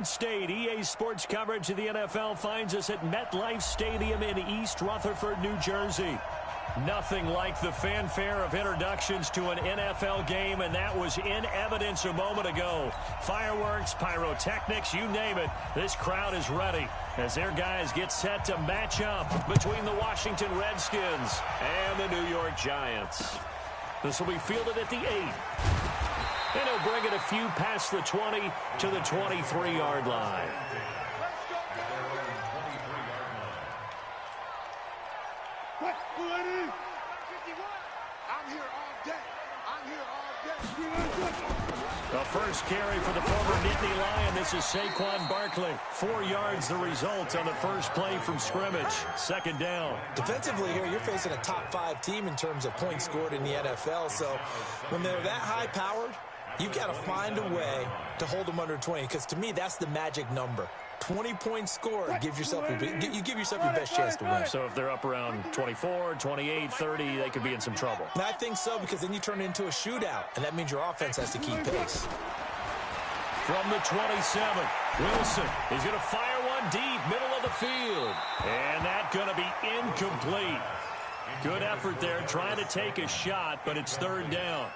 State. EA Sports coverage of the NFL finds us at MetLife Stadium in East Rutherford, New Jersey. Nothing like the fanfare of introductions to an NFL game, and that was in evidence a moment ago. Fireworks, pyrotechnics, you name it. This crowd is ready as their guys get set to match up between the Washington Redskins and the New York Giants. This will be fielded at the 8. And he'll bring it a few past the 20 to the 23-yard line. The first carry for the former Nittany Lion. This is Saquon Barkley. 4 yards the result on the first play from scrimmage. Second down. Defensively here, you're facing a top 5 team in terms of points scored in the NFL. So when they're that high-powered, you've got to find a way to hold them under 20, because to me, that's the magic number. 20 points scored, you give yourself your best chance to win. So if they're up around 24, 28, 30, they could be in some trouble. And I think so, because then you turn it into a shootout, and that means your offense has to keep pace. From the 27, Wilson is going to fire one deep, middle of the field. And that's going to be incomplete. Good effort there, trying to take a shot, but it's third down.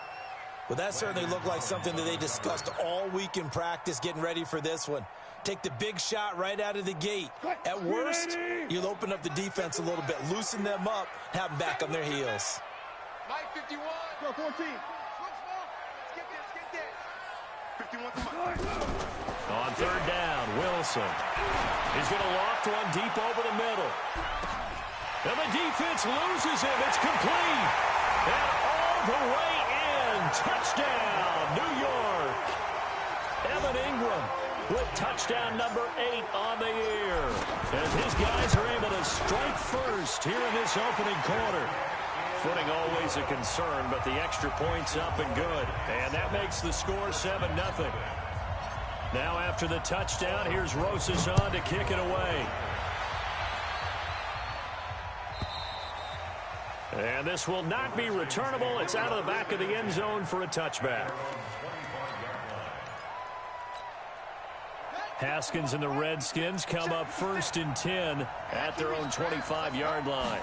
Well, that certainly looked like something that they discussed all week in practice, getting ready for this one. Take the big shot right out of the gate. At worst, you'll open up the defense a little bit, loosen them up, have them back on their heels. Mike 51. Go 14. Swim small. Skip that. 51 come on. On third down, Wilson is going to loft one deep over the middle. And the defense loses him. It's complete. And all the way in. Touchdown, New York. Evan Ingram with touchdown number 8 on the year, as his guys are able to strike first here in this opening quarter. Footing always a concern, but the extra point's up and good. And that makes the score 7-0. Now after the touchdown, here's Rosas on to kick it away. And this will not be returnable. It's out of the back of the end zone for a touchback. Haskins and the Redskins come up 1st and 10 at their own 25-yard line.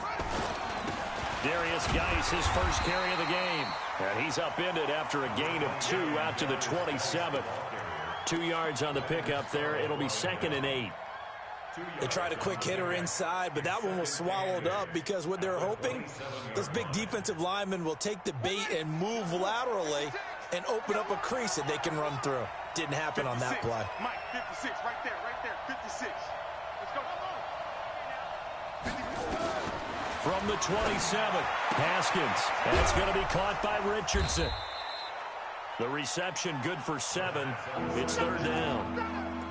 Darius Geis, his first carry of the game. And he's upended after a gain of 2 out to the 27. 2 yards on the pickup there. It'll be 2nd and 8. They tried a quick hitter inside, but that one was swallowed up, because what they're hoping, those big defensive linemen will take the bait and move laterally and open up a crease that they can run through. Didn't happen 56 on that play. Mike, 56, right there, 56. Let's go. From the 27, Haskins. That's going to be caught by Richardson. The reception good for 7. It's third down.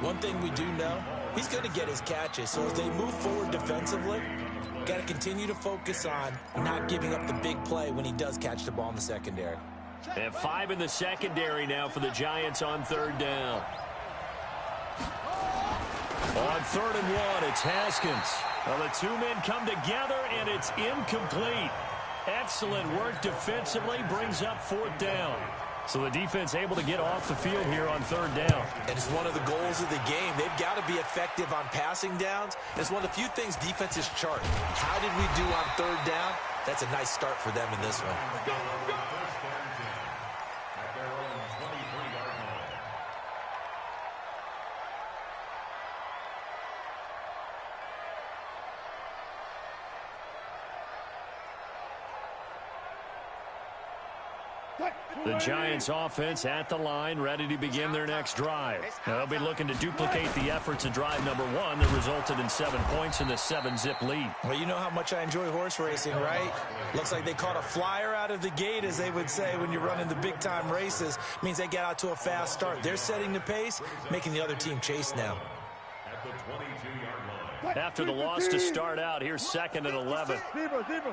One thing we do know, he's going to get his catches. So as they move forward defensively, got to continue to focus on not giving up the big play when he does catch the ball in the secondary. And 5 in the secondary now for the Giants on third down. On 3rd and 1, it's Haskins. Well, the 2 men come together, and it's incomplete. Excellent work defensively, brings up 4th down. So the defense able to get off the field here on third down. And it's one of the goals of the game. They've got to be effective on passing downs. It's one of the few things defenses chart. How did we do on third down? That's a nice start for them in this one. The Giants offense at the line, ready to begin their next drive. They'll be looking to duplicate the efforts of drive number 1 that resulted in 7 points in the 7-zip lead. Well, you know how much I enjoy horse racing, right? Looks like they caught a flyer out of the gate, as they would say when you're running the big-time races. Means they get out to a fast start. They're setting the pace, making the other team chase now. After the loss to start out, here's 2nd and 11. 12.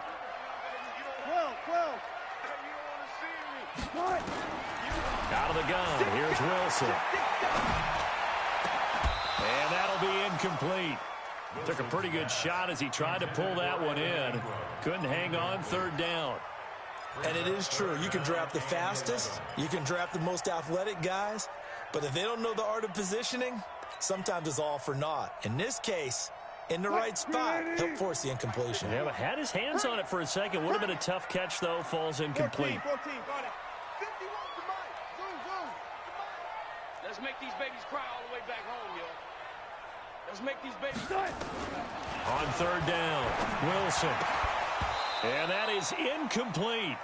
Out of the gun, here's Wilson. And that'll be incomplete. Took a pretty good shot as he tried to pull that one in. Couldn't hang on third down. And it is true. You can draft the fastest. You can draft the most athletic guys. But if they don't know the art of positioning, sometimes it's all for naught. In this case, in the right spot, he'll force the incompletion. Yeah, but had his hands on it for a second. Would have been a tough catch, though. Falls incomplete. 14, got it. 51, zoom. Let's make these babies cry all the way back home, yo. Let's make these babies cry. On third down, Wilson. And that is incomplete.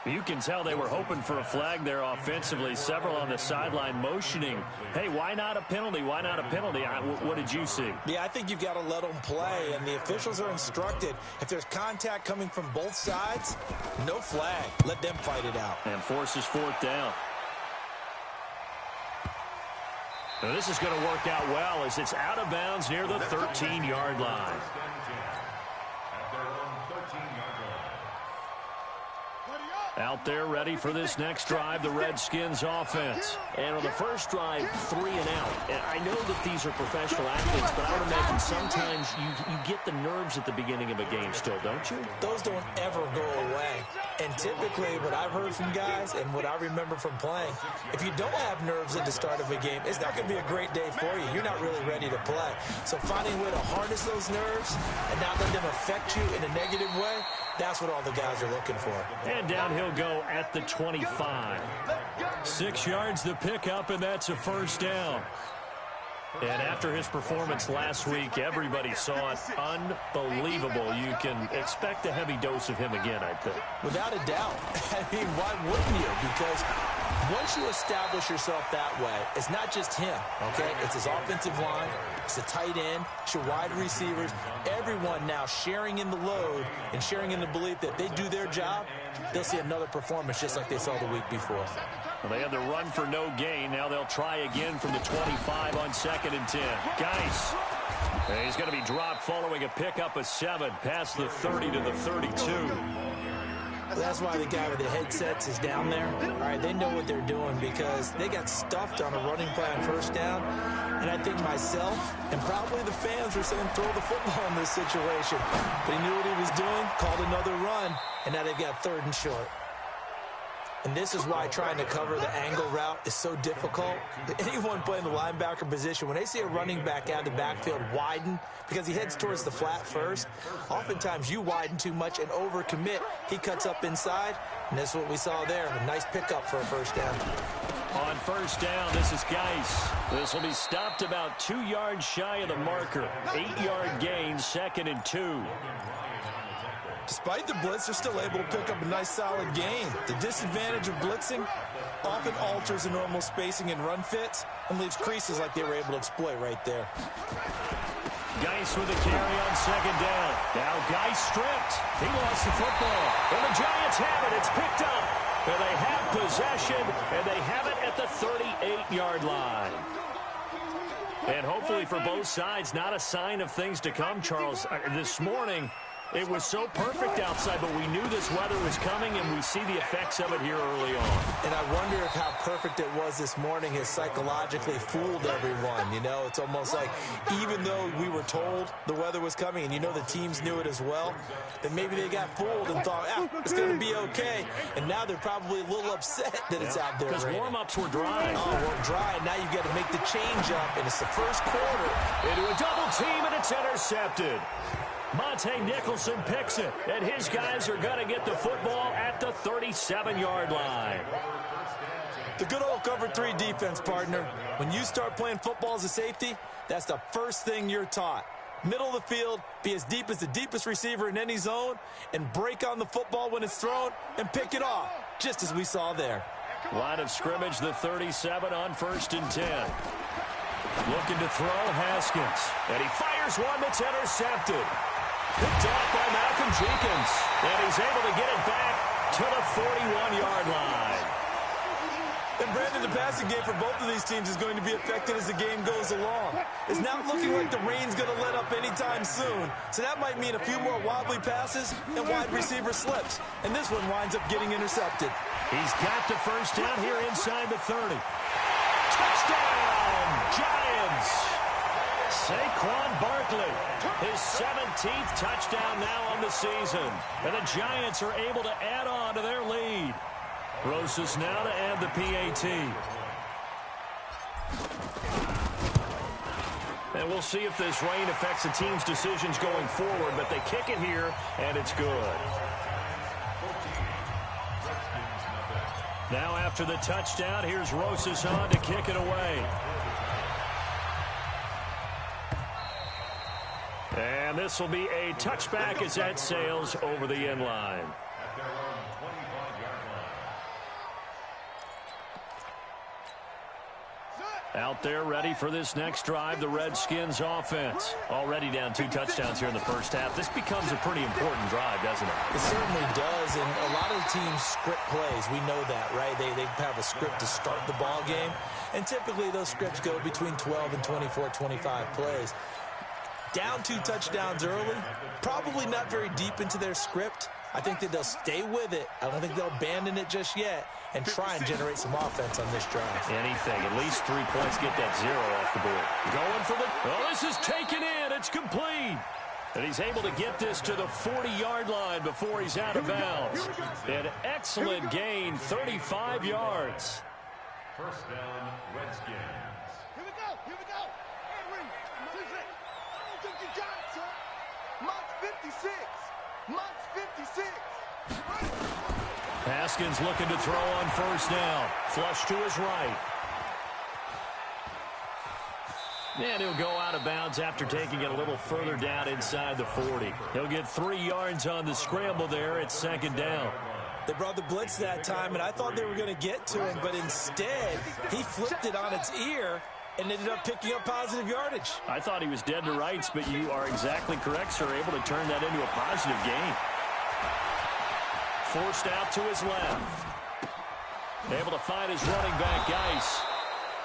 You can tell they were hoping for a flag there offensively. Several on the sideline motioning. Hey, why not a penalty? Why not a penalty? What did you see? Yeah, I think you've got to let them play, and the officials are instructed. If there's contact coming from both sides, no flag. Let them fight it out. And forces fourth down. Now this is going to work out well as it's out of bounds near the 13-yard line. Out there ready for this next drive, the Redskins offense. And on the first drive, 3 and out. And I know that these are professional athletes, but I would imagine sometimes you get the nerves at the beginning of a game still, don't you? Those don't ever go away. And typically what I've heard from guys and what I remember from playing, if you don't have nerves at the start of a game, it's not going to be a great day for you. You're not really ready to play. So finding a way to harness those nerves and not let them affect you in a negative way, that's what all the guys are looking for. And down he'll go at the 25. 6 yards the pickup, and that's a first down. And after his performance last week, everybody saw it. Unbelievable. You can expect a heavy dose of him again, I think. Without a doubt. I mean, why wouldn't you? Because once you establish yourself that way, it's not just him, okay? It's his offensive line, it's the tight end, it's your wide receivers, everyone now sharing in the load and sharing in the belief that they do their job, they'll see another performance just like they saw the week before. Well, they had the run for no gain. Now they'll try again from the 25 on 2nd and 10. Geis. And he's going to be dropped following a pickup of 7 past the 30 to the 32. That's why the guy with the headsets is down there. All right, they know what they're doing because they got stuffed on a running play on first down. And I think myself and probably the fans were saying throw the football in this situation. But he knew what he was doing, called another run, and now they've got 3rd and short. And this is why trying to cover the angle route is so difficult. Anyone playing the linebacker position, when they see a running back out of the backfield widen, because he heads towards the flat first, oftentimes you widen too much and overcommit. He cuts up inside, and that's what we saw there. A nice pickup for a first down. On first down, this is Geis. This will be stopped about 2 yards shy of the marker. 8-yard gain, 2nd and 2. Despite the blitz, they're still able to pick up a nice solid gain. The disadvantage of blitzing often alters the normal spacing and run fits and leaves creases like they were able to exploit right there. Geis with a carry on 2nd down. Now Geis stripped. He lost the football. And the Giants have it. It's picked up. And they have possession, and they have it at the 38-yard line. And hopefully for both sides, not a sign of things to come, Charles. This morning, it was so perfect outside, but we knew this weather was coming, and we see the effects of it here early on. And I wonder if how perfect it was this morning has psychologically fooled everyone. You know, it's almost like even though we were told the weather was coming, and you know the teams knew it as well, then maybe they got fooled and thought, it's going to be okay. And now they're probably a little upset that it's out there. Because warm-ups were dry. Oh, we're dry. Now you've got to make the change up, and it's the first quarter. Into a double team, and it's intercepted. Monte Nicholson picks it, and his guys are going to get the football at the 37-yard line. The good old cover 3 defense, partner. When you start playing football as a safety, that's the first thing you're taught. Middle of the field, be as deep as the deepest receiver in any zone, and break on the football when it's thrown and pick it off, just as we saw there. Line of scrimmage, the 37 on 1st and 10. Looking to throw, Haskins. And he fires one that's intercepted. Picked off by Malcolm Jenkins. And he's able to get it back to the 41-yard line. And Brandon, the passing game for both of these teams is going to be affected as the game goes along. It's not looking like the rain's going to let up anytime soon. So that might mean a few more wobbly passes and wide receiver slips. And this one winds up getting intercepted. He's got the first down here inside the 30. Touchdown, Giants! Saquon Barkley, his 17th touchdown now on the season. And the Giants are able to add on to their lead. Rosas now to add the PAT. And we'll see if this rain affects the team's decisions going forward, but they kick it here, and it's good. Now after the touchdown, here's Rosas on to kick it away. And this will be a touchback as that sails over the end line. Out there ready for this next drive, the Redskins offense. Already down 2 touchdowns here in the first half. This becomes a pretty important drive, doesn't it? It certainly does, and a lot of teams script plays. We know that, right? They have a script to start the ball game, and typically those scripts go between 12 and 24, 25 plays. Down 2 touchdowns early, probably not very deep into their script. I think that they'll stay with it. I don't think they'll abandon it just yet and try and generate some offense on this drive. Anything. At least 3 points, get that 0 off the board. Going for the... Oh, this is taken in. It's complete. And he's able to get this to the 40-yard line before he's out of bounds. An excellent gain, 35 yards. First down, Redskins. Here we go. Here we go. Henry. I don't think you got it, sir. Mott's 56. Mott's 56. Haskins looking to throw on first down. Flush to his right. And he'll go out of bounds after taking it a little further down inside the 40. He'll get 3 yards on the scramble there at second down. They brought the blitz that time, and I thought they were going to get to him, but instead he flipped it on its ear and ended up picking up positive yardage. I thought he was dead to rights, but you are exactly correct, sir. Able to turn that into a positive gain. Forced out to his left. Able to find his running back, Geis.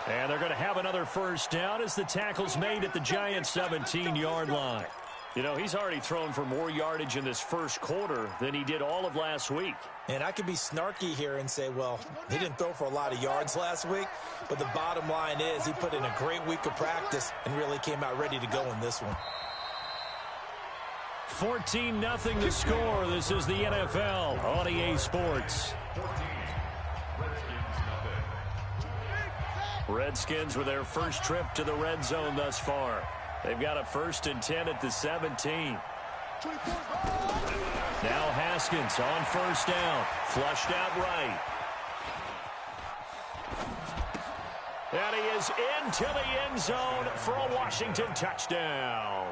And they're going to have another first down as the tackle's made at the Giants' 17-yard line. You know, he's already thrown for more yardage in this first quarter than he did all of last week. And I could be snarky here and say, well, he didn't throw for a lot of yards last week, but the bottom line is he put in a great week of practice and really came out ready to go in this one. 14-0 the score. This is the NFL on EA Sports. Redskins with their first trip to the red zone thus far. They've got a 1st and 10 at the 17. Now Haskins on first down. Flushed out right. And he is into the end zone for a Washington touchdown.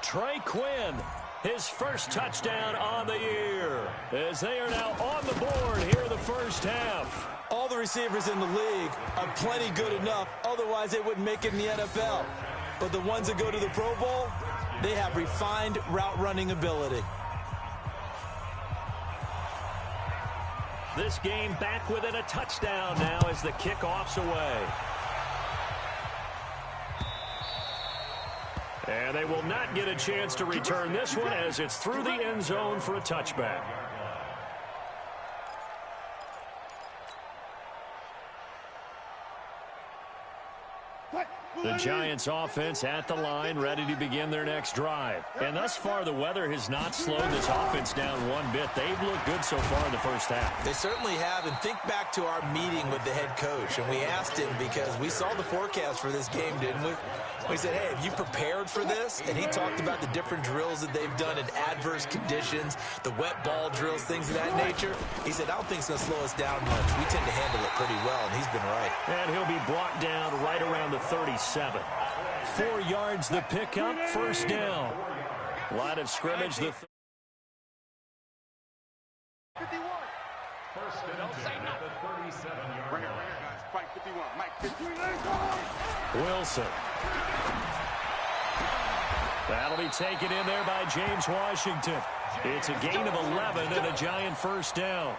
Trey Quinn, his first touchdown on the year, as they are now on the board here in the first half. All the receivers in the league are plenty good enough, otherwise they wouldn't make it in the NFL. But the ones that go to the Pro Bowl, they have refined route running ability. This game back within a touchdown now as the kickoff's away. And they will not get a chance to return this one as it's through the end zone for a touchback. The Giants offense at the line, ready to begin their next drive. And thus far, the weather has not slowed this offense down one bit. They've looked good so far in the first half. They certainly have. And think back to our meeting with the head coach. And we asked him, because we saw the forecast for this game, didn't we? We said, hey, have you prepared for this? And he talked about the different drills that they've done in adverse conditions, the wet ball drills, things of that nature. He said, I don't think it's going to slow us down much. We tend to handle it pretty well, and he's been right. And he'll be brought down right around the 37. 4 yards the pickup, first down. Line of scrimmage. The 51. First and 10 at the 37-yard line. Right here, guys. Fight 51. Mike 51. Wilson. That'll be taken in there by James Washington. It's a gain of 11 and a Giant first down.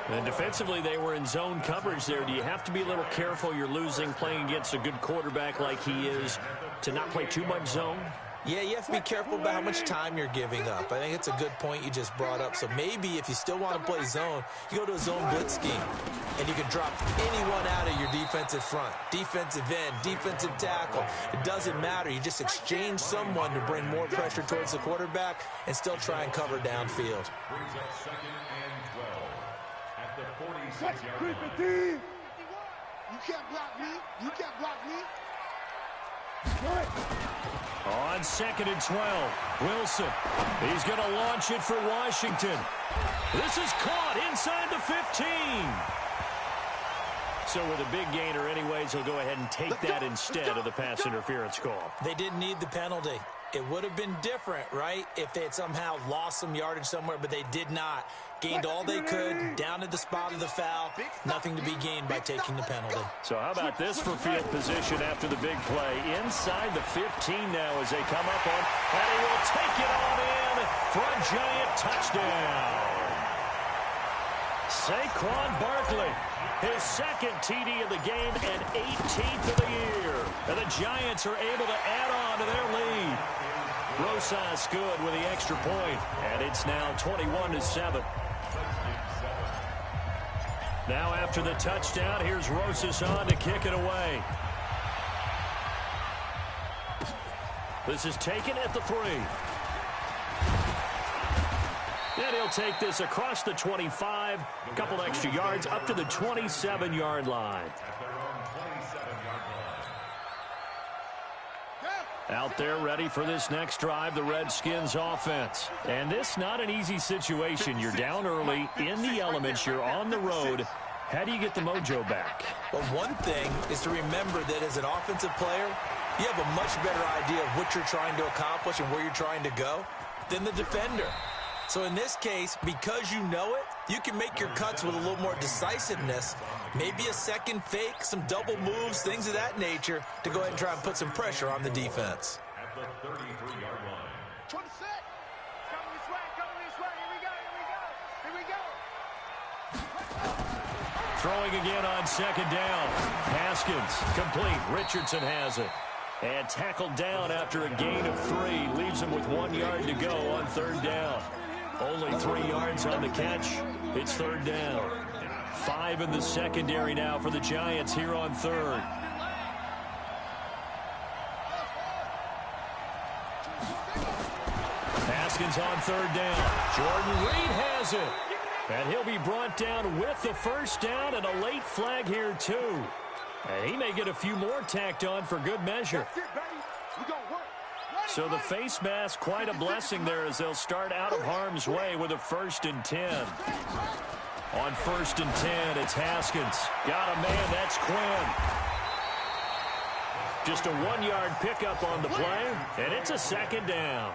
And defensively, they were in zone coverage there. Do you have to be a little careful? You're losing, playing against a good quarterback like he is, to not play too much zone? Yeah, you have to be careful about how much time you're giving up. I think it's a good point you just brought up. So maybe if you still want to play zone, you go to a zone blitz scheme, and you can drop anyone out of your defensive front, defensive end, defensive tackle. It doesn't matter. You just exchange someone to bring more pressure towards the quarterback and still try and cover downfield. Brings up 2nd and 12 at the 46-yard line. You can't block me. You can't block me. On 2nd and 12, Wilson. He's going to launch it for Washington. This is caught inside the 15. So with a big gainer anyways, he'll go ahead and take that instead of the pass interference call. They didn't need the penalty. It would have been different, right, if they had somehow lost some yardage somewhere, but they did not. Gained all they could, down at the spot of the foul. Nothing to be gained by taking the penalty. So how about this for field position after the big play? Inside the 15 now as they come up on, and he will take it on in for a giant touchdown. Saquon Barkley, his second TD of the game and 18th of the year. And the Giants are able to add on to their lead. Rosas good with the extra point, and it's now 21-7. Now after the touchdown, here's Rosas on to kick it away. This is taken at the 3. And he'll take this across the 25, a couple extra yards up to the 27-yard line. Out there ready for this next drive, the Redskins offense. And this not an easy situation. You're down early, in the elements, you're on the road. How do you get the mojo back? Well, one thing is to remember that as an offensive player, you have a much better idea of what you're trying to accomplish and where you're trying to go than the defender. So in this case, because you know it, you can make your cuts with a little more decisiveness, maybe a second fake, some double moves, things of that nature, to go ahead and try and put some pressure on the defense. At the 33-yard line. 26. Coming this way, coming this way. Here we go, here we go, here we go. Throwing again on 2nd down. Haskins, complete. Richardson has it. And tackled down after a gain of 3. Leaves him with 1 yard to go on 3rd down. Only 3 yards on the catch. It's 3rd down. 5 in the secondary now for the Giants here on 3rd. Haskins on 3rd down. Jordan Reed has it. And he'll be brought down with the 1st down and a late flag here too. And he may get a few more tacked on for good measure. So the face mask, quite a blessing there as they'll start out of harm's way with a 1st and 10. On 1st and 10, it's Haskins. Got a man, that's Quinn. Just a 1-yard pickup on the play, and it's a 2nd down.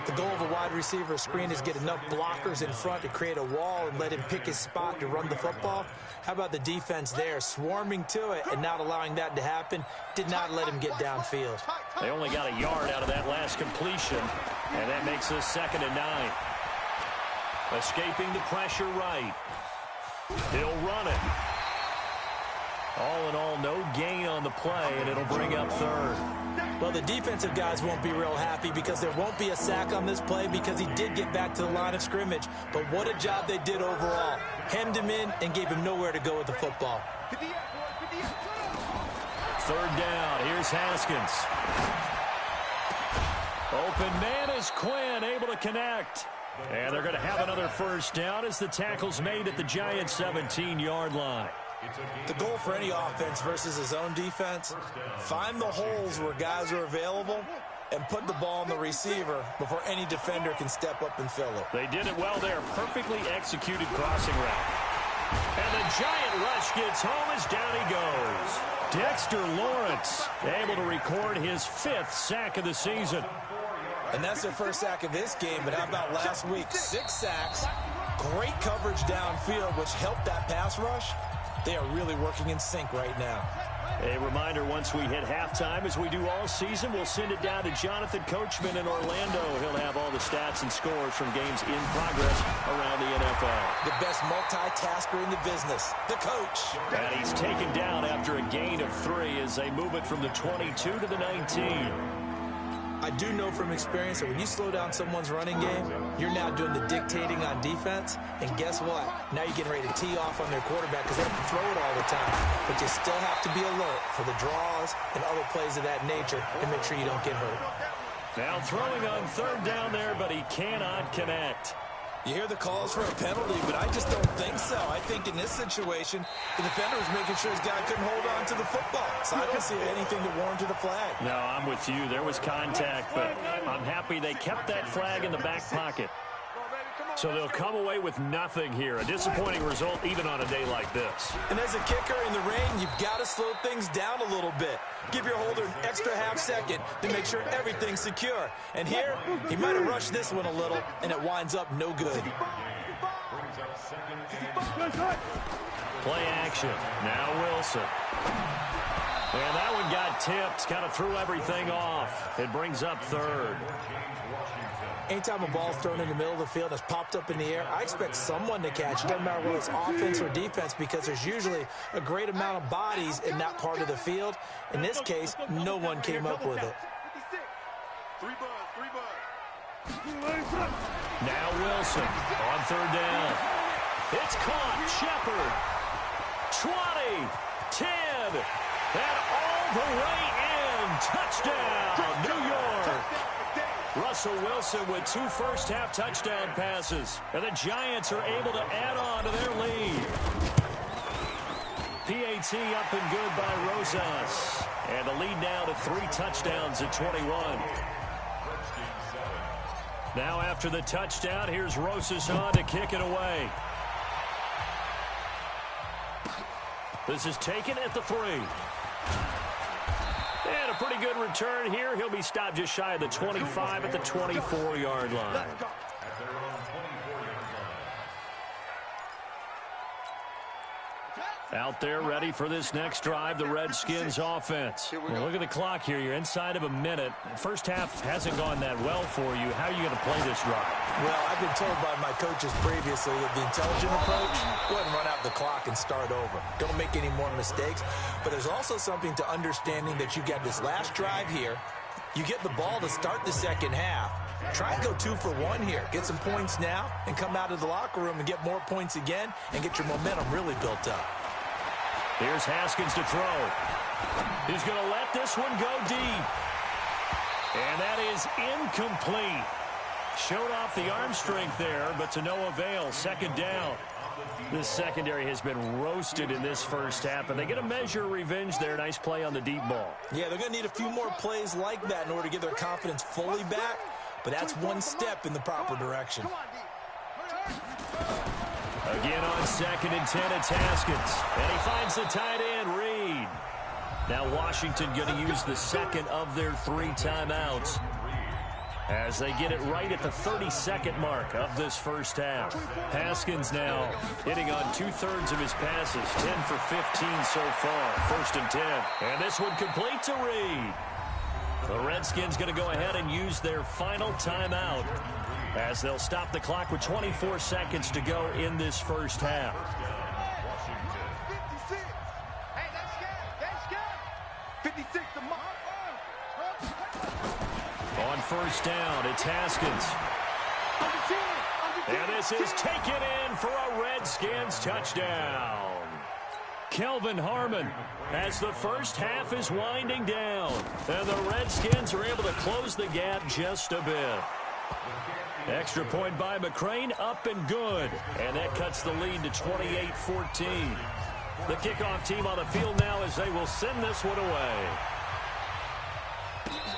The goal of a wide receiver screen is get enough blockers in front to create a wall and let him pick his spot to run the football. How about the defense there, swarming to it and not allowing that to happen? Did not let him get downfield. They only got a yard out of that last completion, and that makes us 2nd and 9. Escaping the pressure right. He'll run it. All in all, no gain on the play, and it'll bring up 3rd. Well, the defensive guys won't be real happy because there won't be a sack on this play because he did get back to the line of scrimmage. But what a job they did overall. Hemmed him in and gave him nowhere to go with the football. 3rd down. Here's Haskins. Open man is Quinn, able to connect. And they're going to have another 1st down as the tackle's made at the Giants' 17-yard line. The goal for any offense versus his own defense, find the holes where guys are available and put the ball on the receiver before any defender can step up and fill it. They did it well there. Perfectly executed crossing route. And the giant rush gets home as down he goes. Dexter Lawrence able to record his 5th sack of the season. And that's their 1st sack of this game, but how about last week? 6 sacks, great coverage downfield, which helped that pass rush. They are really working in sync right now. A reminder, once we hit halftime, as we do all season, we'll send it down to Jonathan Coachman in Orlando. He'll have all the stats and scores from games in progress around the NFL. The best multitasker in the business, the coach. And he's taken down after a gain of 3 as they move it from the 22 to the 19. I do know from experience that when you slow down someone's running game, you're now doing the dictating on defense. And guess what? Now you're getting ready to tee off on their quarterback because they have to throw it all the time. But you still have to be alert for the draws and other plays of that nature to make sure you don't get hurt. Now throwing on 3rd down there, but he cannot connect. You hear the calls for a penalty, but I just don't think so. I think in this situation, the defender was making sure his guy couldn't hold on to the football. So I don't see anything that warranted a flag. No, I'm with you. There was contact, but I'm happy they kept that flag in the back pocket. So they'll come away with nothing here. A disappointing result even on a day like this. And as a kicker in the rain, you've got to slow things down a little bit. Give your holder an extra half second to make sure everything's secure. And here, he might have rushed this one a little, and it winds up no good. Play action. Now Wilson. And that one got tipped. Kind of threw everything off. It brings up third. Anytime a ball's thrown in the middle of the field, has popped up in the air, I expect someone to catch it. Doesn't matter whether it's offense or defense, because there's usually a great amount of bodies in that part of the field. In this case, no one came up with it. Now Wilson on third down. It's caught. Shepard. 20, 10, and all the way in. Touchdown, New York. Russell Wilson with 2 first-half touchdown passes. And the Giants are able to add on to their lead. PAT up and good by Rosas. And the lead now to 3 touchdowns at 21. Now after the touchdown, here's Rosas on to kick it away. This is taken at the 3. And a pretty good return here. He'll be stopped just shy of the 25 at the 24-yard line. Out there ready for this next drive, the Redskins offense. Well, look at the clock here. You're inside of a minute. First half hasn't gone that well for you. How are you going to play this drive? Well, I've been told by my coaches previously that the intelligent approach, go ahead and run out the clock and start over. Don't make any more mistakes. But there's also something to understanding that you get this last drive here. You get the ball to start the second half. Try and go 2 for 1 here. Get some points now and come out of the locker room and get more points again and get your momentum really built up. Here's Haskins to throw. He's going to let this one go deep. And that is incomplete. Showed off the arm strength there, but to no avail. Second down. This secondary has been roasted in this first half, and they get a measure of revenge there. Nice play on the deep ball. Yeah, they're going to need a few more plays like that in order to get their confidence fully back, but that's one step in the proper direction. Again on 2nd and 10, it's Haskins. And he finds the tight end, Reed. Now Washington going to use the second of their 3 timeouts as they get it right at the 32nd mark of this first half. Haskins now hitting on 2/3 of his passes, 10 for 15 so far. 1st and 10. And this one complete to Reed. The Redskins going to go ahead and use their final timeout as they'll stop the clock with 24 seconds to go in this first half. 56 to mark. On first down, it's Haskins. And this is taken in for a Redskins touchdown. Kelvin Harmon as the first half is winding down. And the Redskins are able to close the gap just a bit. Extra point by McCrane, up and good. And that cuts the lead to 28-14. The kickoff team on the field now as they will send this one away.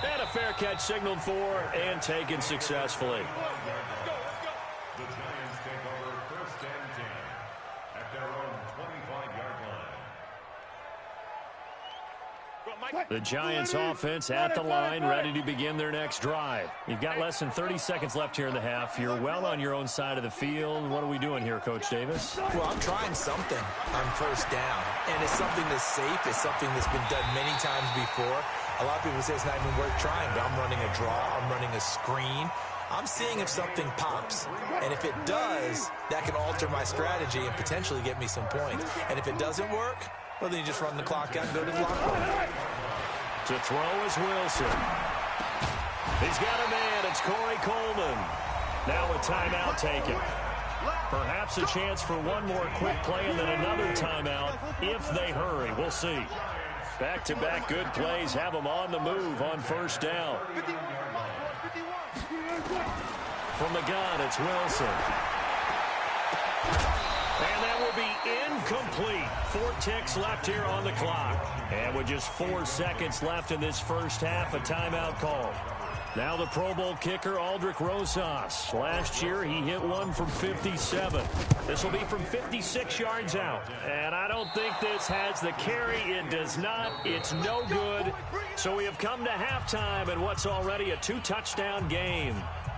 And a fair catch signaled for and taken successfully. The Giants take over 1st and 10 at their own 25-yard line. The Giants offense at the line, ready to begin their next drive. You've got less than 30 seconds left here in the half. You're well on your own side of the field. What are we doing here, Coach Davis? Well, I'm trying something on first down, and it's something that's safe. It's something that's been done many times before. A lot of people say it's not even worth trying, but I'm running a draw. I'm running a screen. I'm seeing if something pops, and if it does, that can alter my strategy and potentially get me some points. And if it doesn't work, well, then you just run the clock out and go to the locker room. To throw is Wilson. He's got a man. It's Corey Coleman. Now a timeout taken. Perhaps a chance for one more quick play and then another timeout if they hurry. We'll see. Back-to-back good plays have them on the move on first down. From the gun, it's Wilson. And that will be incomplete. 4 ticks left here on the clock. And with just 4 seconds left in this first half, a timeout call. Now the Pro Bowl kicker, Aldrich Rosas. Last year, he hit one from 57. This will be from 56 yards out. And I don't think this has the carry. It does not. It's no good. So we have come to halftime in what's already a 2-touchdown game.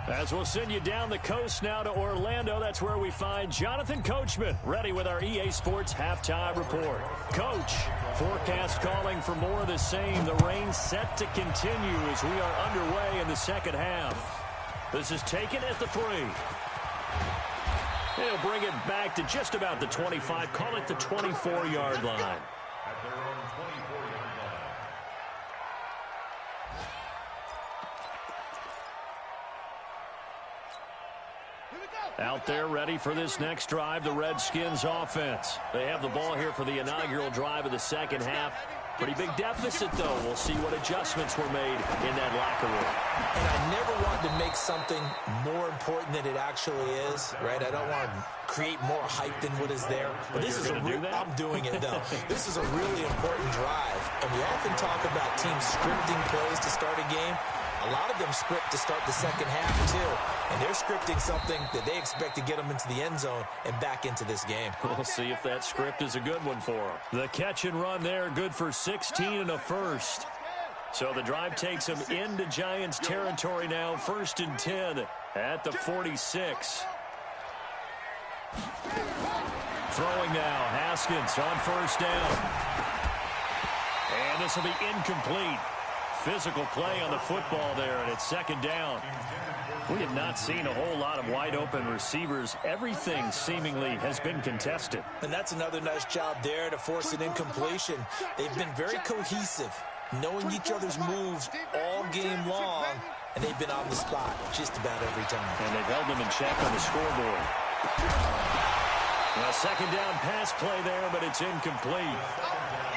As we'll send you down the coast now to Orlando, that's where we find Jonathan Coachman, ready with our EA Sports halftime report. Coach, forecast calling for more of the same. The rain set to continue as we are underway in the second half. This is taken at the 3. They'll bring it back to just about the 25. Call it the 24-yard line. At their own 24-yard line. Out there ready for this next drive, the Redskins offense. They have the ball here for the inaugural drive of the second half. Pretty big deficit, though. We'll see what adjustments were made in that locker room. And I never want to make something more important than it actually is, right? I don't want to create more hype than what is there. But this is I'm doing it, though. This is a really important drive. And we often talk about teams scripting plays to start a game. A lot of them script to start the second half, too. And they're scripting something that they expect to get them into the end zone and back into this game. We'll see if that script is a good one for them. The catch and run there, good for 16 and a first. So the drive takes them into Giants territory now, 1st and 10 at the 46. Throwing now, Haskins on 1st down. And this will be incomplete. Physical play on the football there, and it's 2nd down. We have not seen a whole lot of wide-open receivers. Everything seemingly has been contested. And that's another nice job there to force an incompletion. They've been very cohesive, knowing each other's moves all game long, and they've been on the spot just about every time. And they've held them in check on the scoreboard. Well, 2nd down pass play there, but it's incomplete.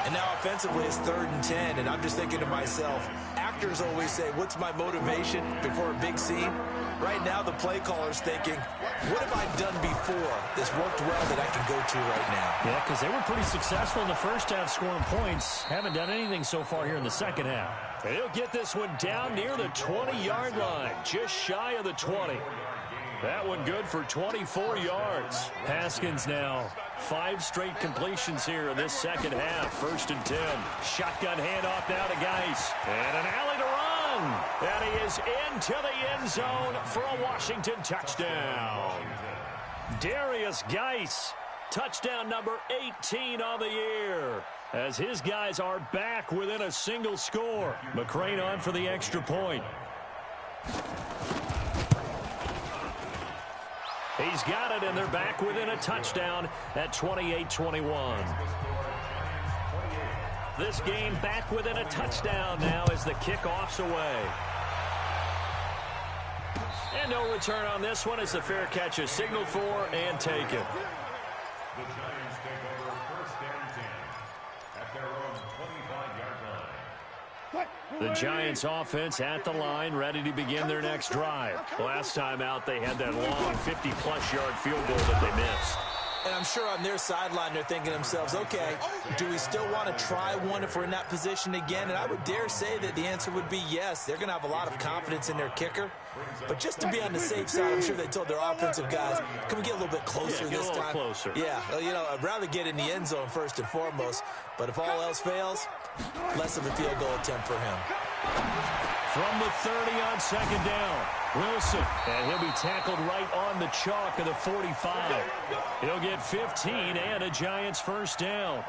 And now offensively it's 3rd and 10, and I'm just thinking to myself, actors always say, what's my motivation before a big scene? Right now the play caller's thinking, what have I done before that's worked well that I can go to right now? Yeah, because they were pretty successful in the first half scoring points. Haven't done anything so far here in the second half. And he'll get this one down near the 20-yard line, just shy of the 20. That one good for 24 yards. Haskins now 5 straight completions here in this second half. 1st and 10. Shotgun handoff now to Geis. And an alley to run. And he is into the end zone for a Washington touchdown. Darius Geis, touchdown number 18 on the year, as his guys are back within a single score. McCrane on for the extra point. He's got it, and they're back within a touchdown at 28-21. This game back within a touchdown now as the kickoff's away. And no return on this one as the fair catch is signaled for and taken. The Giants take over 1st and 10 at their own 25-yard line. The Giants offense at the line, ready to begin their next drive. Last time out, they had that long 50-plus yard field goal that they missed. And I'm sure on their sideline they're thinking to themselves, okay, do we still want to try one if we're in that position again? And I would dare say that the answer would be yes. They're going to have a lot of confidence in their kicker. But just to be on the safe side, I'm sure they told their offensive guys, can we get a little bit closer this time? Closer. Yeah, well, you know, I'd rather get in the end zone first and foremost. But if all else fails, less of a field goal attempt for him. From the 30 on 2nd down, Wilson, and he'll be tackled right on the chalk of the 45. He'll get 15 and a Giants 1st down.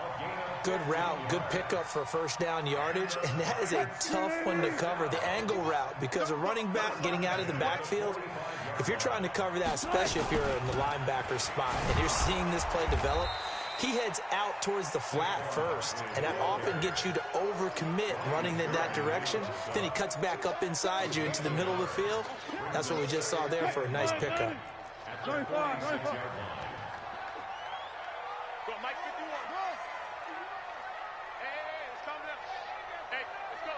Good route, good pickup for 1st down yardage, and that is a tough one to cover, the angle route, because a running back getting out of the backfield, if you're trying to cover that, especially if you're in the linebacker spot, and you're seeing this play develop, he heads out towards the flat first, and that often gets you to overcommit running in that direction. Then he cuts back up inside you into the middle of the field. That's what we just saw there for a nice pickup. Go, Mike 51. Hey, it's coming up. Hey, let's go.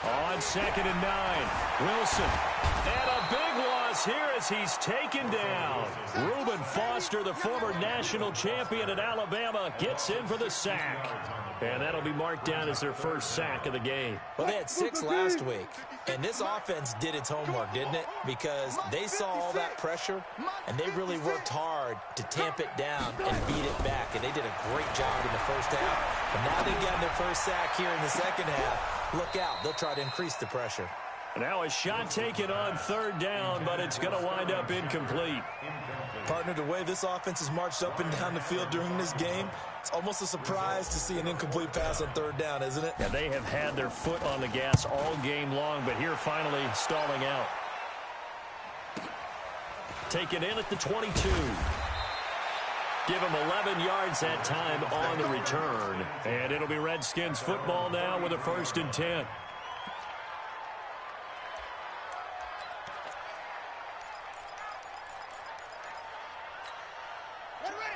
On 2nd and 9, Wilson. And a big one us here as he's taken down. Reuben Foster, the former national champion at Alabama, gets in for the sack. And that'll be marked down as their first sack of the game. Well, they had 6 last week, and this offense did its homework, didn't it? Because they saw all that pressure, and they really worked hard to tamp it down and beat it back, and they did a great job in the first half. But now they've gotten their first sack here in the second half. Look out. They'll try to increase the pressure. Now a shot taken on third down, but it's going to wind up incomplete. Partner, the way this offense has marched up and down the field during this game, it's almost a surprise to see an incomplete pass on third down, isn't it? Yeah, they have had their foot on the gas all game long, but here finally stalling out. Taken in at the 22. Give him 11 yards that time on the return. And it'll be Redskins football now with a 1st and 10.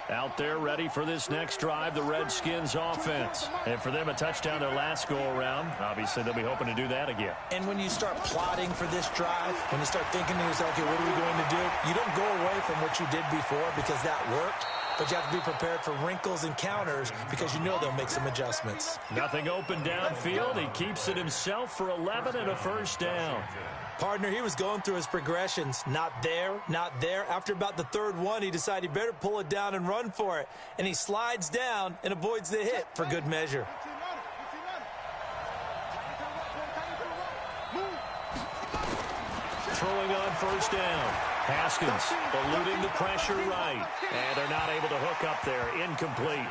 Out there ready for this next drive, the Redskins offense. And for them, a touchdown their last go-around. Obviously, they'll be hoping to do that again. And when you start plotting for this drive, when you start thinking to yourself, okay, what are we going to do? You don't go away from what you did before because that worked. But you have to be prepared for wrinkles and counters because you know they'll make some adjustments. Nothing open downfield. He keeps it himself for 11 and a 1st down. Partner, he was going through his progressions. Not there, not there. After about the 3rd one, he decided he better pull it down and run for it. And he slides down and avoids the hit for good measure. Throwing on 1st down. Haskins eluding the pressure right. And they're not able to hook up there. Incomplete.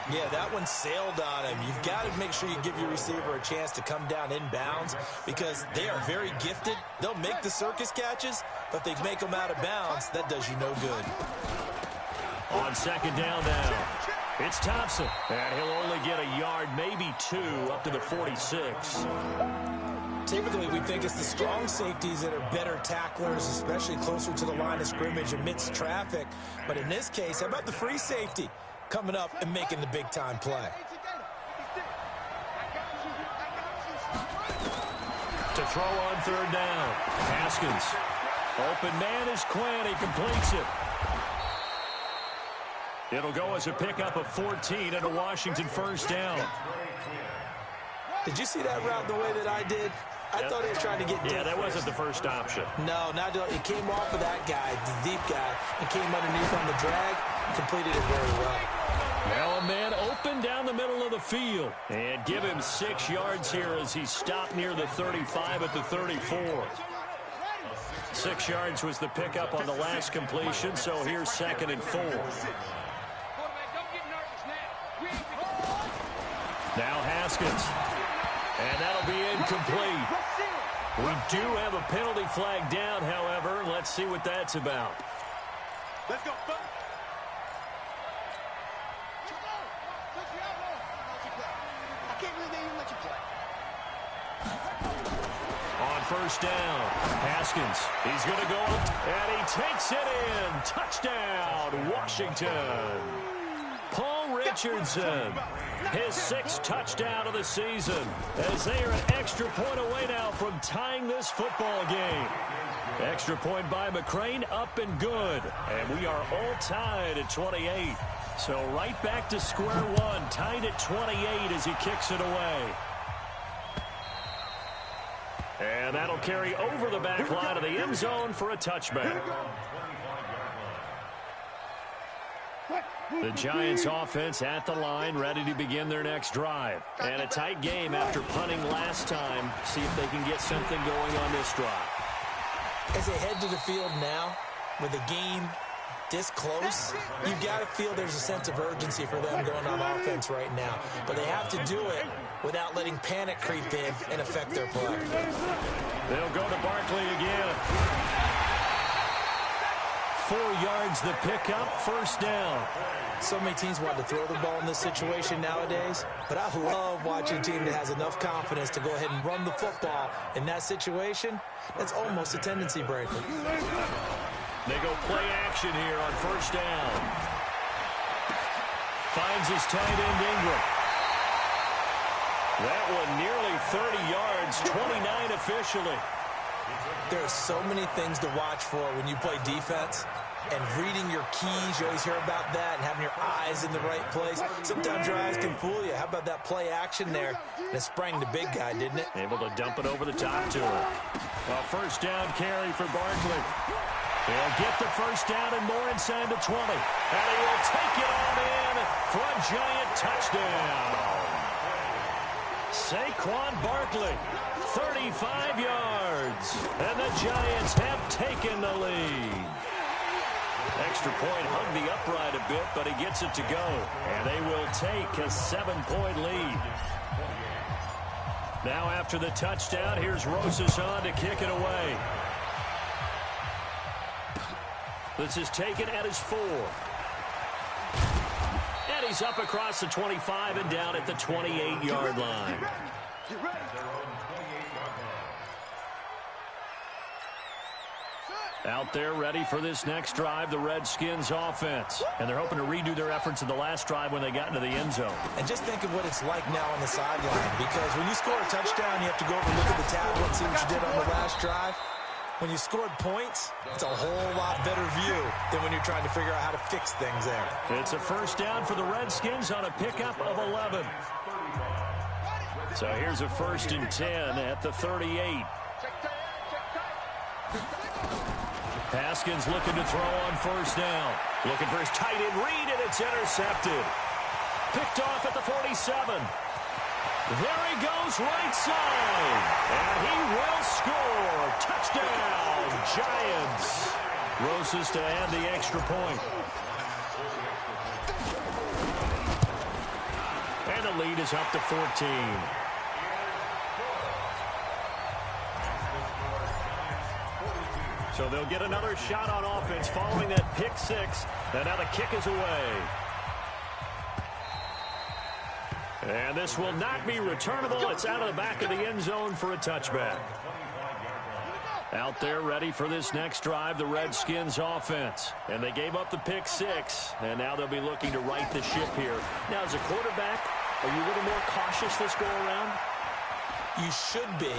Yeah, that one sailed on him. You've got to make sure you give your receiver a chance to come down inbounds because they are very gifted. They'll make the circus catches, but if they make them out of bounds, that does you no good. On 2nd down now, it's Thompson. And he'll only get a yard, maybe 2, up to the 46. Typically, we think it's the strong safeties that are better tacklers, especially closer to the line of scrimmage amidst traffic. But in this case, how about the free safety coming up and making the big-time play? To throw on 3rd down. Haskins. Open man is Quinn. He completes it. It'll go as a pickup of 14 and a Washington 1st down. Did you see that route the way that I did? I thought he was trying to get deep. Yeah, that wasn't the first option. No, not it came off of that guy, the deep guy, and came underneath on the drag, completed it very well. Well, a man open down the middle of the field. And give him 6 yards here as he stopped near the 35 at the 34. 6 yards was the pickup on the last completion, so here's 2nd and 4. Now Haskins. And that'll be incomplete. We do have a penalty flag down, however. Let's see what that's about. Let's go. On 1st down, Haskins. He's going to go, and he takes it in. Touchdown, Washington. Paul Richardson, his 6th touchdown of the season, as they are an extra point away now from tying this football game. Extra point by McCrane, up and good. And we are all tied at 28. So right back to square one, tied at 28 as he kicks it away. And that'll carry over the back line of the end zone for a touchback. The Giants offense at the line, ready to begin their next drive. And a tight game after punting last time. See if they can get something going on this drive. As they head to the field now, with the game this close, you've got to feel there's a sense of urgency for them going on offense right now. But they have to do it without letting panic creep in and affect their play. They'll go to Barkley again. 4 yards the pickup, 1st down. So many teams want to throw the ball in this situation nowadays, but I love watching a team that has enough confidence to go ahead and run the football in that situation. That's almost a tendency breaker. They go play action here on 1st down. Finds his tight end Ingram. That one nearly 30 yards, 29 officially. There are so many things to watch for when you play defense. And reading your keys, you always hear about that, and having your eyes in the right place. Sometimes your eyes can fool you. How about that play action there? And it sprang the big guy, didn't it? Able to dump it over the top to him. A first down carry for Barkley. He'll get the first down and more inside the 20. And he will take it on in for a giant touchdown. Saquon Barkley, 35 yards. And the Giants have taken the lead. Extra point hugged the upright a bit, but he gets it to go. And they will take a 7-point lead. Now after the touchdown, here's Rosas on to kick it away. This is taken at his 4. And he's up across the 25 and down at the 28-yard line. Out there ready for this next drive, the Redskins offense. And they're hoping to redo their efforts in the last drive when they got into the end zone. And just think of what it's like now on the sideline. Because when you score a touchdown, you have to go over and look at the tablet and see what you did on the last drive. When you scored points, it's a whole lot better view than when you're trying to figure out how to fix things there. It's a first down for the Redskins on a pickup of 11. So here's a 1st and 10 at the 38. Haskins looking to throw on first down. Looking for his tight end read, and it's intercepted. Picked off at the 47. There he goes right side. And he will score. Touchdown, Giants. Rosas to add the extra point. And the lead is up to 14. So they'll get another shot on offense following that pick 6. And now the kick is away. And this will not be returnable. It's out of the back of the end zone for a touchback. Out there ready for this next drive, the Redskins offense. And they gave up the pick 6. And now they'll be looking to right the ship here. Now, as a quarterback, are you a little more cautious this go around? You should be,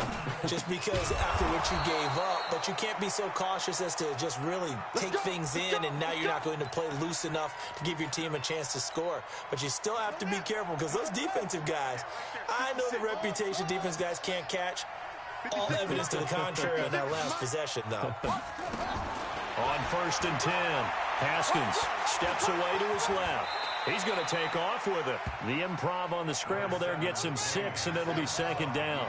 just because after what you gave up, but you can't be so cautious as to just really take things in, and now you're not going to play loose enough to give your team a chance to score. But you still have to be careful, because those defensive guys, I know the reputation defense guys can't catch. All evidence to the contrary on that last possession, though. On 1st and 10, Haskins steps away to his left. He's going to take off with it. The improv on the scramble there gets him 6, and it'll be 2nd down.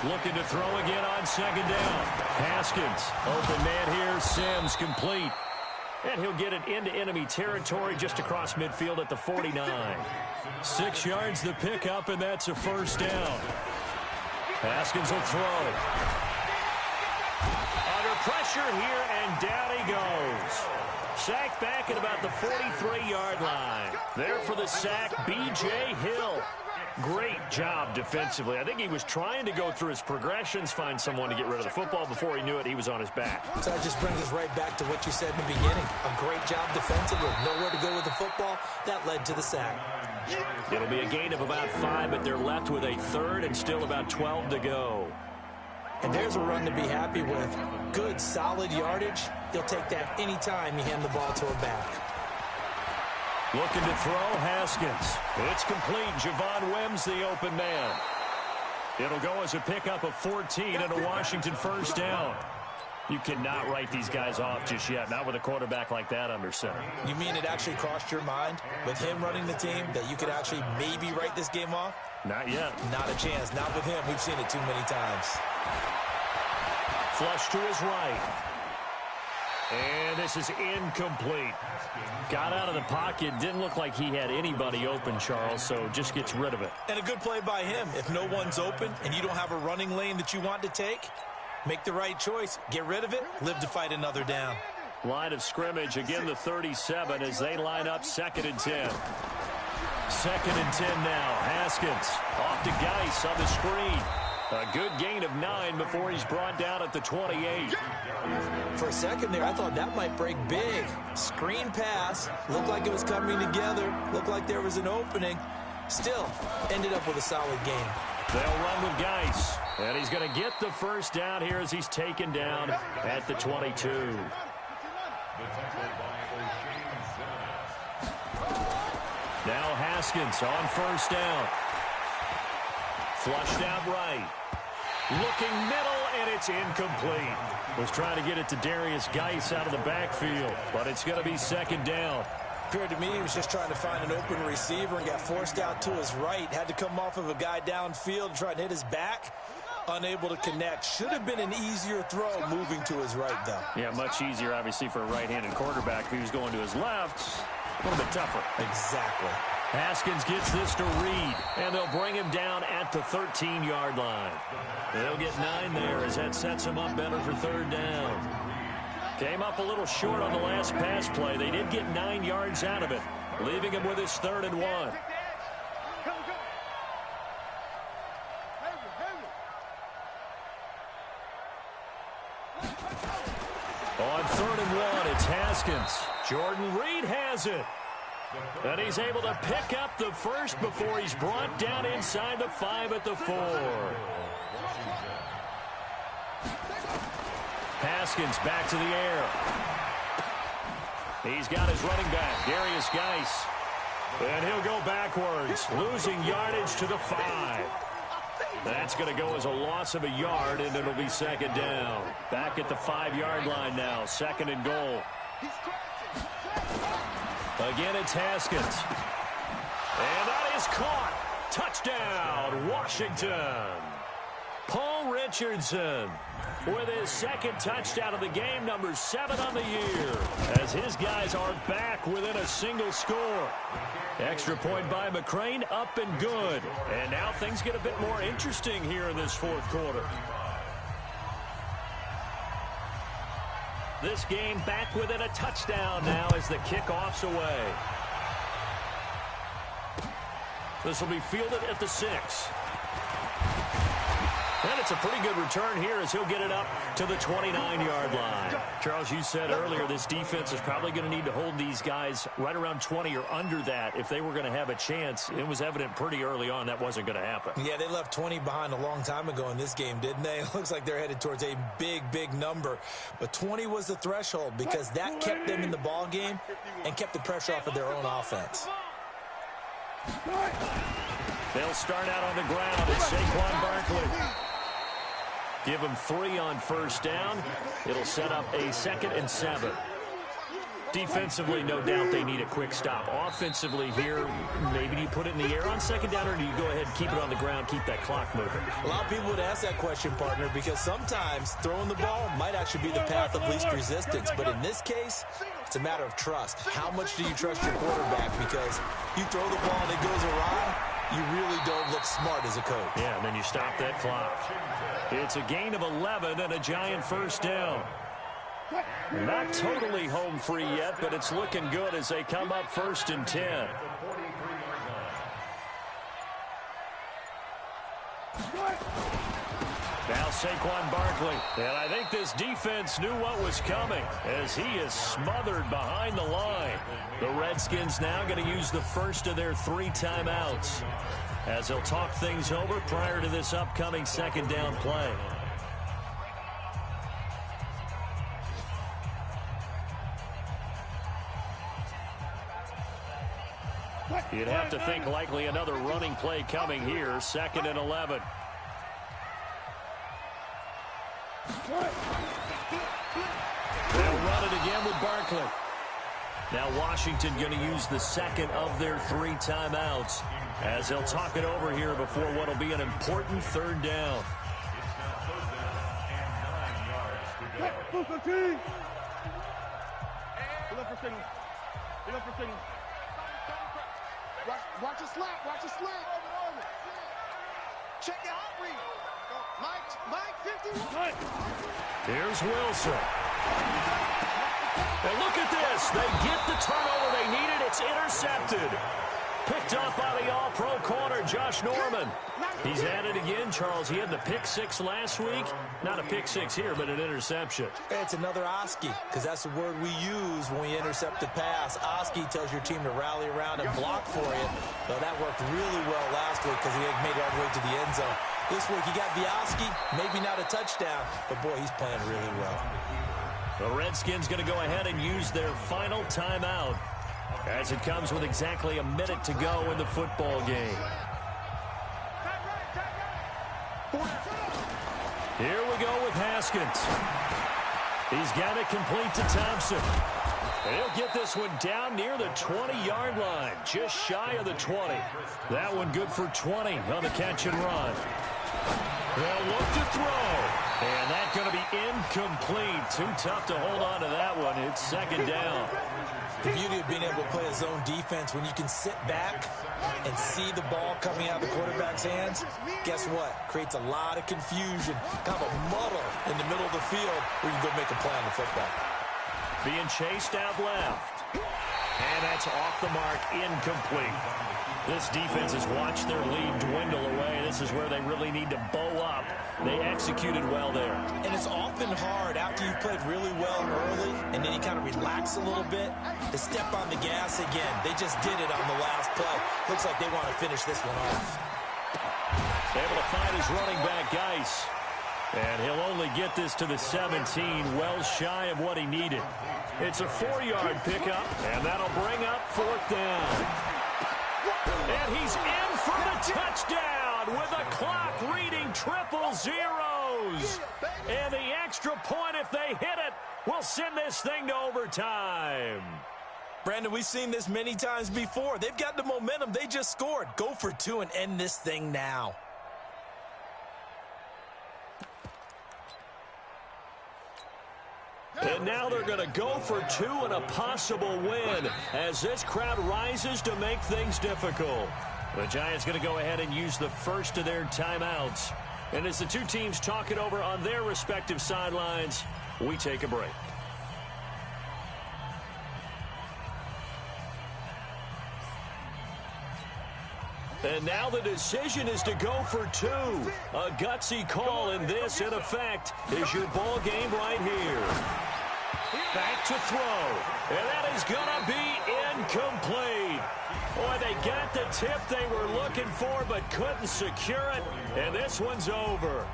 Looking to throw again on 2nd down. Haskins, open man here, Sims complete. And he'll get it into enemy territory just across midfield at the 49. 6 yards the pickup, and that's a 1st down. Haskins will throw. Pressure here, and down he goes. Sacked back at about the 43-yard line. There for the sack, B.J. Hill. Great job defensively. I think he was trying to go through his progressions, find someone to get rid of the football. Before he knew it, he was on his back. So that just brings us right back to what you said in the beginning. A great job defensively. Nowhere to go with the football. That led to the sack. It'll be a gain of about 5, but they're left with a 3rd and still about 12 to go. And there's a run to be happy with. Good, solid yardage. He'll take that anytime you hand the ball to a back. Looking to throw, Haskins. It's complete. Javon Wims, the open man. It'll go as a pickup of 14 and a Washington 1st down. You cannot write these guys off just yet, not with a quarterback like that under center. You mean it actually crossed your mind with him running the team that you could actually maybe write this game off? Not yet. Not a chance. Not with him. We've seen it too many times. Flush to his right. And this is incomplete. Got out of the pocket. Didn't look like he had anybody open, Charles, so just gets rid of it. And a good play by him. If no one's open and you don't have a running lane that you want to take, make the right choice. Get rid of it. Live to fight another down. Line of scrimmage, again the 37 as they line up 2nd and 10. 2nd and 10 now. Haskins off to Geis on the screen. A good gain of 9 before he's brought down at the 28. For a second there, I thought that might break big. Screen pass. Looked like it was coming together. Looked like there was an opening. Still, ended up with a solid game. They'll run with Geis. And he's going to get the first down here as he's taken down at the 22. Now Haskins on first down. Flushed out right. Looking middle, and it's incomplete. Was trying to get it to Darius Geis out of the backfield, but it's going to be second down. Appeared to me he was just trying to find an open receiver and got forced out to his right. Had to come off of a guy downfield, trying to hit his back. Unable to connect. Should have been an easier throw moving to his right, though. Yeah, much easier, obviously, for a right-handed quarterback. If he was going to his left, a little bit tougher. Exactly. Haskins gets this to Reed, and they'll bring him down at the 13-yard line. They'll get 9 there as that sets him up better for third down. Came up a little short on the last pass play. They did get 9 yards out of it, leaving him with his 3rd and 1. On 3rd and 1, it's Haskins. Jordan Reed has it. And he's able to pick up the first before he's brought down inside the 5 at the 4. Haskins back to the air. He's got his running back, Darius Geis. And he'll go backwards, losing yardage to the 5. That's going to go as a loss of a yard, and it'll be second down. Back at the 5-yard line now, 2nd and goal. Again, it's Haskins. And that is caught. Touchdown, Washington. Paul Richardson with his 2nd touchdown of the game, number 7 on the year, as his guys are back within a single score. Extra point by McCrane, up and good. And now things get a bit more interesting here in this 4th quarter. This game back within a touchdown now as the kickoff's away. This will be fielded at the 6. And it's a pretty good return here as he'll get it up to the 29-yard line. Charles, you said earlier this defense is probably going to need to hold these guys right around 20 or under that if they were going to have a chance. It was evident pretty early on that wasn't going to happen. Yeah, they left 20 behind a long time ago in this game, didn't they? It looks like they're headed towards a big, big number. But 20 was the threshold because that kept them in the ball game and kept the pressure off of their own offense. They'll start out on the ground. It's Saquon Barkley. Give him 3 on first down. It'll set up a 2nd and 7. Defensively, no doubt they need a quick stop. Offensively here, maybe do you put it in the air on second down, or do you go ahead and keep it on the ground, keep that clock moving? A lot of people would ask that question, partner, because sometimes throwing the ball might actually be the path of least resistance. But in this case, it's a matter of trust. How much do you trust your quarterback? Because you throw the ball and it goes awry, you really don't look smart as a coach. Yeah, and then you stop that clock. It's a gain of 11 and a Giant first down. Not totally home free yet, but it's looking good as they come up 1st and 10. Now Saquon Barkley. And I think this defense knew what was coming as he is smothered behind the line. The Redskins now going to use the first of their 3 timeouts as they'll talk things over prior to this upcoming second down play. You'd have to think likely another running play coming here, 2nd and 11. They'll run it again with Barkley. Now Washington going to use the 2nd of their 3 timeouts as they'll talk it over here before what will be an important 3rd down. Watch a slap. Watch a slap. Check it out, Reed. Mike, 51. Here's Wilson. And look at this. They get the turnover they needed. It's intercepted. Picked up by the all-pro corner, Josh Norman. He's at it again, Charles. He had the pick six last week. Not a pick six here, but an interception. It's another Oski, because that's the word we use when we intercept a pass. Oski tells your team to rally around and block for you. Well, that worked really well last week because he made it all the way to the end zone. This week he got the Oski, maybe not a touchdown, but boy, he's playing really well. The Redskins going to go ahead and use their final timeout as it comes with exactly a minute to go in the football game. Here we go with Haskins. He's got it complete to Thompson. He'll get this one down near the 20-yard line, just shy of the 20. That one good for 20 on the catch and run. They'll look to throw. And that's going to be incomplete. Too tough to hold on to that one. It's second down. The beauty of being able to play a zone defense when you can sit back and see the ball coming out of the quarterback's hands, guess what? Creates a lot of confusion, kind of a muddle in the middle of the field where you can go make a play on the football. Being chased out left. And that's off the mark, incomplete. This defense has watched their lead dwindle away. This is where they really need to bow up. They executed well there. And it's often hard after you've played really well early and then you kind of relax a little bit to step on the gas again. They just did it on the last play. Looks like they want to finish this one off. Able to find his running back, Geis. And he'll only get this to the 17, well shy of what he needed. It's a 4-yard pickup, and that'll bring up fourth down. And he's in for the touchdown with the clock reading triple zeros. And the extra point, if they hit it, will send this thing to overtime. Brandon, we've seen this many times before. They've got the momentum. They just scored. Go for two and end this thing now. And now they're going to go for two and a possible win as this crowd rises to make things difficult. The Giants going to go ahead and use the first of their timeouts. And as the two teams talk it over on their respective sidelines, we take a break. And now the decision is to go for two. A gutsy call, and this, in effect, is your ball game right here. Back to throw. And that is going to be incomplete. Boy, they got the tip they were looking for but couldn't secure it. And this one's over.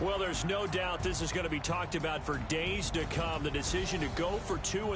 Well, there's no doubt this is going to be talked about for days to come. The decision to go for two in the